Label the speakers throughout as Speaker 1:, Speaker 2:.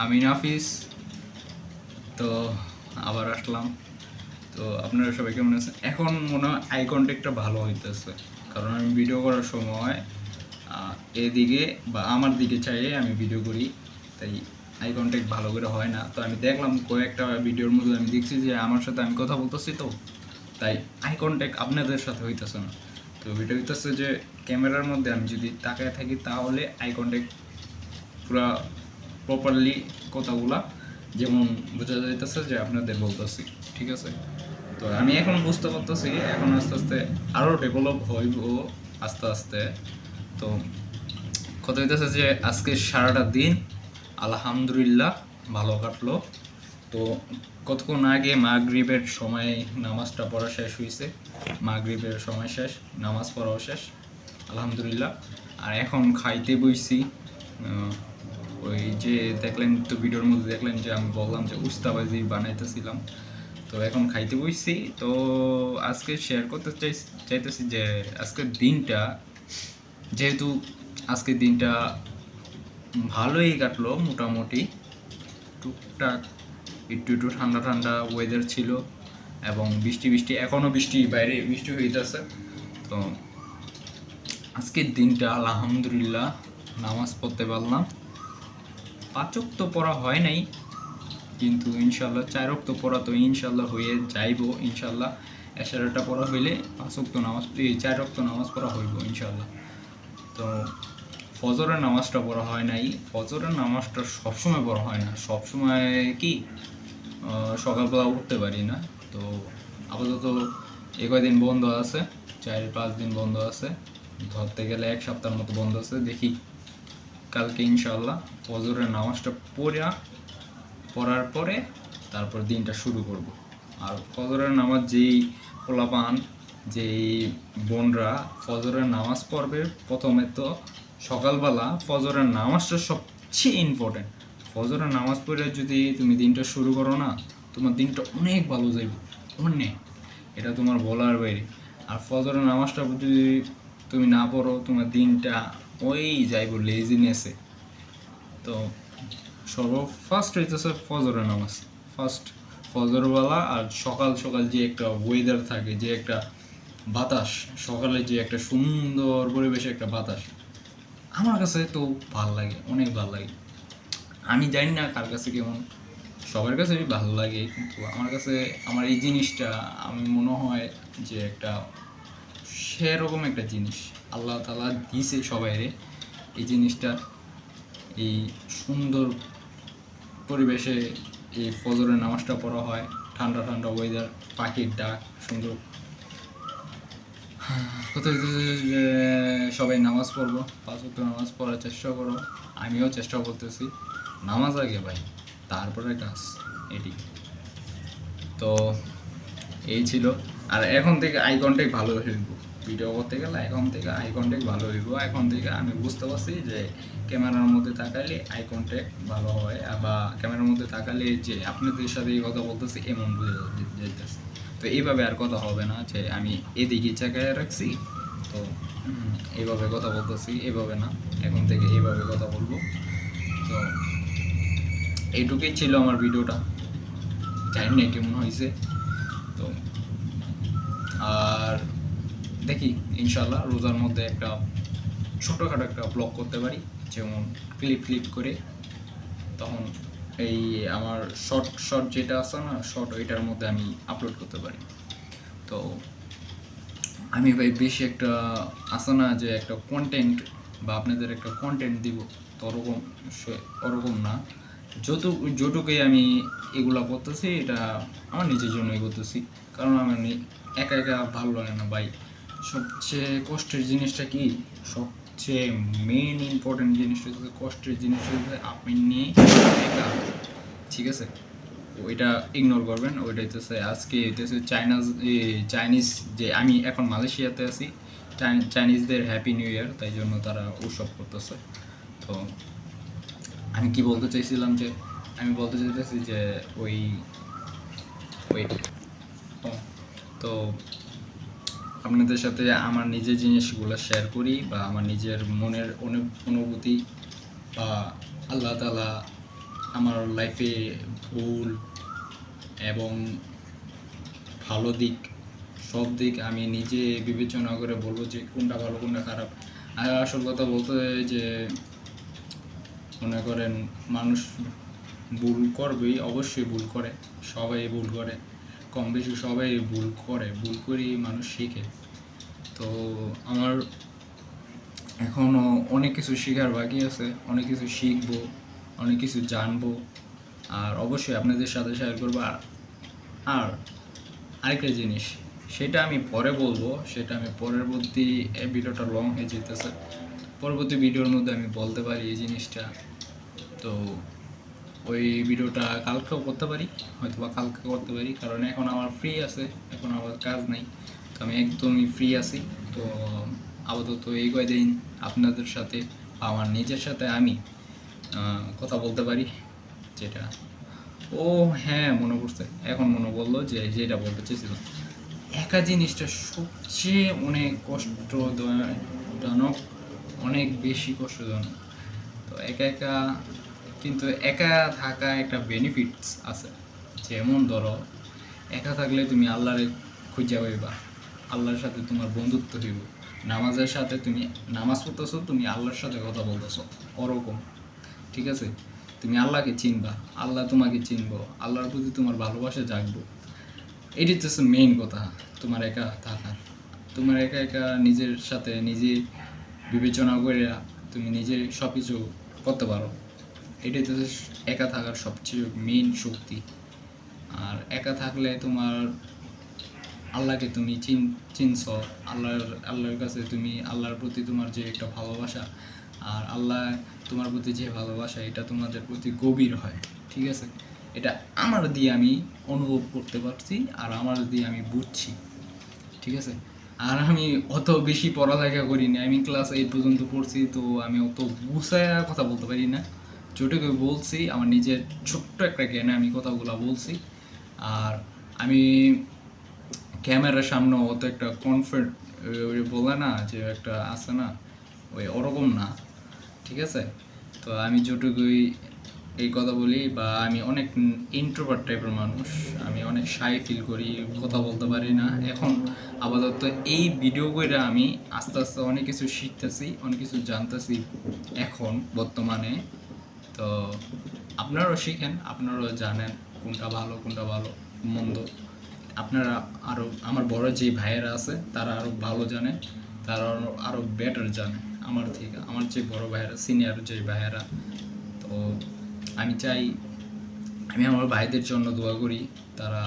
Speaker 1: আমি নাফিস। তো আবার আসলাম। তো আপনারা সবাই কেমন আছেন? এখন মনে হয় আই কন্ট্যাক্টটা ভালো হইতেছে, কারণ আমি ভিডিও করার সময় এদিকে বা আমার দিকে চাইয়ে আমি ভিডিও করি, তাই আই কন্ট্যাক্ট ভালো করে হয় না। তো আমি দেখলাম কয়েকটা ভিডিওর মধ্যে আমি দেখছি যে আমার সাথে আমি কথা বলতেছি, তো তাই আই কন্ট্যাক্ট আপনাদের সাথে হইতেছে না। তো ভিডিও হইতেছে যে ক্যামেরার মধ্যে আমি যদি তাকায় থাকি তাহলে আই কন্ট্যাক্ট পুরা প্রপারলি কথাগুলা যেমন বোঝা যাইতেছে যে আপনাদের বলতেছি, ঠিক আছে? তো আমি এখন বুঝতে পারতেছি, এখন আস্তে আস্তে আরও ডেভেলপ হইব আস্তে আস্তে। তো কথা হইতেছে যে আজকে সারাটা দিন আলহামদুলিল্লাহ ভালো কাটলো। তো কতক্ষণ আগে মাগরিবের সময় নামাজটা পড়া শেষ হয়েছে, মাগরিবের সময় শেষ, নামাজ পড়াও শেষ আলহামদুলিল্লাহ। আর এখন খাইতে বইছি। ওই যে দেখলেন তো ভিডিওর মধ্যে দেখলেন যে আমি বললাম যে উস্তাবাজি বানাইতেছিলাম, তো এখন খাইতে বসছি। তো আজকে শেয়ার করতে চাইতেছি যে আজকের দিনটা, যেহেতু আজকের দিনটা ভালোই কাটলো মোটামুটি, টুকটাক একটু একটু ঠান্ডা ঠান্ডা ওয়েদার ছিল এবং বৃষ্টি বৃষ্টি, এখনও বৃষ্টি, বাইরে বৃষ্টি হইতেছে। তো আজকের দিনটা আলহামদুলিল্লাহ নামাজ পড়তে পারলাম। 5 ওয়াক্ত পড়া হয় নাই, কিন্তু ইনশাল্লাহ 4 ওয়াক্ত পড়া তো ইনশাল্লাহ হয়ে যাইব ইনশাল্লাহ। এশারাটা পড়া হইলে 5 ওয়াক্ত নামাজ, 4 ওয়াক্ত নামাজ পড়া হইব ইনশাল্লাহ। তো ফজরের নামাজটা পড়া হয় নাই। ফজরের নামাজটা সবসময় পড়া হয় না, সবসময় কি সকালবেলা উঠতে পারি না। তো আপাতত এ কয়দিন বন্ধ আছে, 4-5 দিন বন্ধ আছে, ধরতে গেলে 1 সপ্তাহের মতো বন্ধ আছে। দেখি কালকে ইনশাল্লাহ ফজরের নামাজটা পড়ার পরে তারপর দিনটা শুরু করব। আর ফজরের নামাজ যেই পোলাপান, যেই বোনরা ফজরের নামাজ পড়বে, প্রথমে তো সকালবেলা ফজরের নামাজটা সবচেয়ে ইম্পর্টেন্ট। ফজরের নামাজ পড়ে যদি তুমি দিনটা শুরু করো না, তোমার দিনটা অনেক ভালো যাবে, অনেক, এটা তোমার বলার বাইরে। আর ফজরের নামাজটা যদি তুমি না পড়ো, তোমার দিনটা ওই যাইব লেজিনেসে। তো ফার্স্ট হইতেছে ফজরের নামাজ, ফার্স্ট ফজরওয়ালা। আর সকাল সকাল যে একটা ওয়েদার থাকে, যে একটা বাতাস, সকালে যে একটা সুন্দর পরিবেশে একটা বাতাস, আমার কাছে তো ভাল লাগে, অনেক ভাল লাগে। আমি জানি না কার কাছে কেমন, সবার কাছে ভালো লাগে, কিন্তু আমার কাছে আমার এই জিনিসটা আমি মনে হয় যে একটা সেরকম একটা জিনিস আল্লাহ তাআলা দিয়েছে সবাইরে। এই জিনিসটা, এই সুন্দর পরিবেশে এই ফজরের নামাজটা পড়া হয়, ঠান্ডা ঠান্ডা ওয়েদার, পাখির ডাক, সুন্দর। কোথায় যে সবাই নামাজ পড়বো, 5 ওয়াক্ত নামাজ পড়ার চেষ্টা করো, আমিও চেষ্টা করতেছি। নামাজ আগে ভাই, তারপরে কাজ, এটি। তো এই ছিল। আর এখন থেকে আই কন্ট্যাক্ট ভালো হইব, ভিডিও করতে গেলে এখন থেকে আই কন্ট্যাক্ট ভালো হইব। এখন থেকে আমি বুঝতে পারছি যে ক্যামেরার মধ্যে তাকালে আই কন্ট্যাক্ট ভালো হয়, বা ক্যামেরার মধ্যে তাকালে যে আপনাদের সাথে এই কথা বলতেছি এমন বুঝে যাইতেছে। তো এইভাবে আর কথা হবে না যে আমি এদিকে চাকায় রাখছি, তো এইভাবে কথা বলতেছি, এইভাবে না, এখন থেকে এইভাবে কথা বলবো। তো এইটুকুই ছিল আমার ভিডিওটা, জানি না কেমন হয়েছে। তো আর দেখি ইনশাল্লাহ রোজার মধ্যে একটা ছোটোখাটো একটা ব্লগ করতে পারি, যেমন ক্লিপ করে, তখন এই আমার শর্ট যেটা আছে না, শর্ট, ওইটার মধ্যে আমি আপলোড করতে পারি। তো আমি ভাই বেশি একটা আছে না যে একটা কন্টেন্ট বা আপনাদের একটা কন্টেন্ট দিব, তো ওরকম না। যতটুকুই আমি এগুলা করতেছি, এটা আমার নিজের জন্যই করতেছি, কারণ আমার একা একা ভালো লাগে না ভাই। সবচেয়ে কষ্টের জিনিসটা কি, সবচেয়ে মেন ইম্পর্টেন্ট জিনিসটা হচ্ছে, কষ্টের জিনিসটা হচ্ছে আপনি নিয়ে একা, ঠিক আছে? ওইটা ইগনোর করবেন। ওইটা হইতেছে আজকে হইতেছে চাইনিজ, যে আমি এখন মালয়েশিয়াতে আছি, চাইনিজদের হ্যাপি নিউ ইয়ার, তাই জন্য তারা উৎসব করতেছে। তো আমি কি বলতে চাইছিলাম, যে আমি বলতে চাইতেছি যে ওয়েট, তো আপনাদের সাথে আমার নিজের জিনিসগুলো শেয়ার করি, বা আমার নিজের মনের অনুভূতি, বা আল্লাহ তাআলা আমার লাইফে ভুল এবং ভালো দিক সব দিক আমি নিজে বিবেচনা করে বলবো যে কোনটা ভালো কোনটা খারাপ। আর আসল কথা বলতে যে মনে করেন মানুষ ভুল করবেই, অবশ্যই ভুল করে, সবাই ভুল করে, কম বেশি সবাই ভুল করে, ভুল করেই মানুষ শিখে। তো আমার এখনও অনেক কিছু শেখার বাকি আছে, অনেক কিছু শিখবো, অনেক কিছু জানবো, আর অবশ্যই আপনাদের সাথে শেয়ার করবো। আর আরেকটা জিনিস, সেটা আমি পরে বলবো, সেটা আমি পরবর্তী ভিডিওটা লং হয়ে যেতেছে, পরবর্তী ভিডিওর মধ্যে আমি বলতে পারি এই জিনিসটা। তো ওই ভিডিওটা কালকেও করতে পারি, হয়তো বা কালকে করতে পারি, কারণ এখন আমার ফ্রি আছে, এখন আমার কাজ নাই, তো আমি একদমই ফ্রি আছি। তো আপাতত এই কয়দিন আপনাদের সাথে আমার নিজের সাথে আমি কথা বলতে পারি। যেটা ও হ্যাঁ মনে পড়ছে, এখন মনে পড়লো যে যেটা বলতে চেয়েছিলাম, একা জিনিসটা সবচেয়ে অনেক কষ্টজনক, অনেক বেশি কষ্টজনক। তো একা একা, কিন্তু একা থাকা একটা বেনিফিটস আছে। যেমন ধরো একা থাকলে তুমি আল্লাহরে খুঁজে পাইবা, আল্লাহর সাথে তোমার বন্ধুত্ব হইব, নামাজের সাথে তুমি নামাজ পড়তেছো, তুমি আল্লাহর সাথে কথা বলতেছো ওরকম, ঠিক আছে? তুমি আল্লাহকে চিনবা, আল্লাহ তোমাকে চিনবো, আল্লাহর প্রতি তোমার ভালোবাসা জাগবো। এটি হচ্ছে মেইন কথা তোমার একা থাকার। তোমার একা একা নিজের সাথে নিজে বিবেচনা করে তুমি নিজে সব কিছু করতে পারো। এটাই তো একা থাকার সবচেয়ে মেইন শক্তি। আর একা থাকলে তোমার আল্লাহকে তুমি চিনছ, আল্লাহর কাছে তুমি আল্লাহর প্রতি তোমার যে একটা ভালোবাসা, আর আল্লাহ তোমার প্রতি যে ভালোবাসা, এটা তোমাদের প্রতি গভীর হয়, ঠিক আছে? এটা আমার দিয়ে আমি অনুভব করতে পারছি, আর আমার দিয়ে আমি বুঝছি, ঠিক আছে? আর আমি অত বেশি পড়ালেখা করি না, আমি ক্লাস 8 পর্যন্ত পড়ছি, তো আমি অত বুঝায় কথা বলতে পারি না। যেটুকু বলছি আমার নিজের ছোট্ট একটা জ্ঞানে আমি কথাগুলো বলছি। আর আমি ক্যামেরার সামনে অত একটা কনফিডেন্ট, ওই বলে না যে একটা আছে না, ওই ওরকম না, ঠিক আছে? তো আমি যেটুকুই এই কথা বলি, বা আমি অনেক ইন্ট্রোভার্ট টাইপের মানুষ, আমি অনেক শাই ফিল করি, কথা বলতে পারি না। এখন আপাতত এই ভিডিও করে আমি আস্তে আস্তে অনেক কিছু শিখতেছি, অনেক কিছু জানতেছি এখন বর্তমানে। তো আপনারাও শিখেন, আপনারাও জানেন কোনটা ভালো মন্দ। আপনারা আরও আমার বড় যে ভাইয়েরা আছে তারা আরও ভালো জানে, তারা আরও বেটার জানে আমার থেকে, আমার যে বড় ভাইয়েরা, সিনিয়র যে ভাইয়েরা। তো আমি চাই, আমি আমার ভাইদের জন্য দোয়া করি, তারা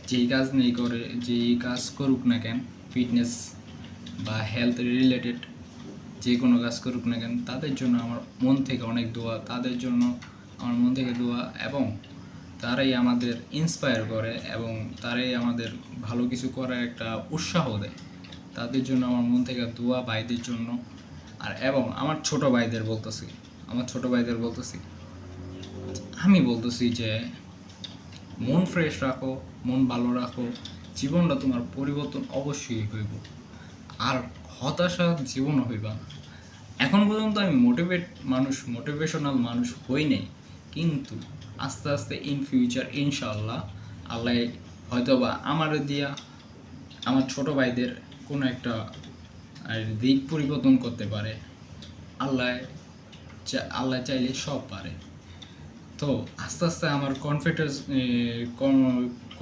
Speaker 1: যেই কাজ নেই করে, যেই কাজ করুক না কেন, ফিটনেস বা হেলথ রিলেটেড যে কোনো কাজ করুক না কেন, তাদের জন্য আমার মন থেকে অনেক দোয়া, তাদের জন্য আমার মন থেকে দোয়া, এবং তারাই আমাদের ইন্সপায়ার করে, এবং তারাই আমাদের ভালো কিছু করার একটা উৎসাহ দেয়। তাদের জন্য আমার মন থেকে দোয়া ভাইদের জন্য। আর এবং আমার ছোট ভাইদের বলতেছি, আমি বলতেছি যে মন ফ্রেশ রাখো, মন ভালো রাখো, জীবনটা তোমার পরিবর্তন অবশ্যই হইব, আর হতাশা জীবনও হইবা না। এখন পর্যন্ত আমি মোটিভেশনাল মানুষ হই নাই, কিন্তু আস্তে আস্তে ইন ফিউচার ইনশাআল্লাহ আল্লাহ হয়তো বা আমার দিয়া আমার ছোট ভাইদের কোনো একটা দিক পরিবর্তন করতে পারে। আল্লাহ চাইলে সব পারে। তো আস্তে আস্তে আমার কনফিডেন্স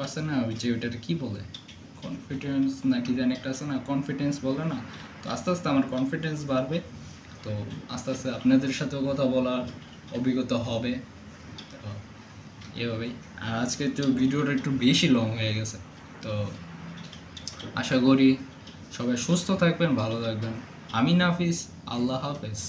Speaker 1: আছে না, যে ওইটার কী বলে, কনফিডেন্স না কি জানি একটা আছে না, কনফিডেন্স বলে না, তো আস্তে আস্তে আমার কনফিডেন্স বাড়বে। তো আস্তে আস্তে আপনাদের সাথেও কথা বলার অভিজ্ঞতা হবে, এভাবেই। আর আজকে তো ভিডিওটা একটু বেশি লং হয়ে গেছে, তো আশা করি সবাই সুস্থ থাকবেন, ভালো থাকবেন। আমি নাফিস, আল্লাহ হাফেজ।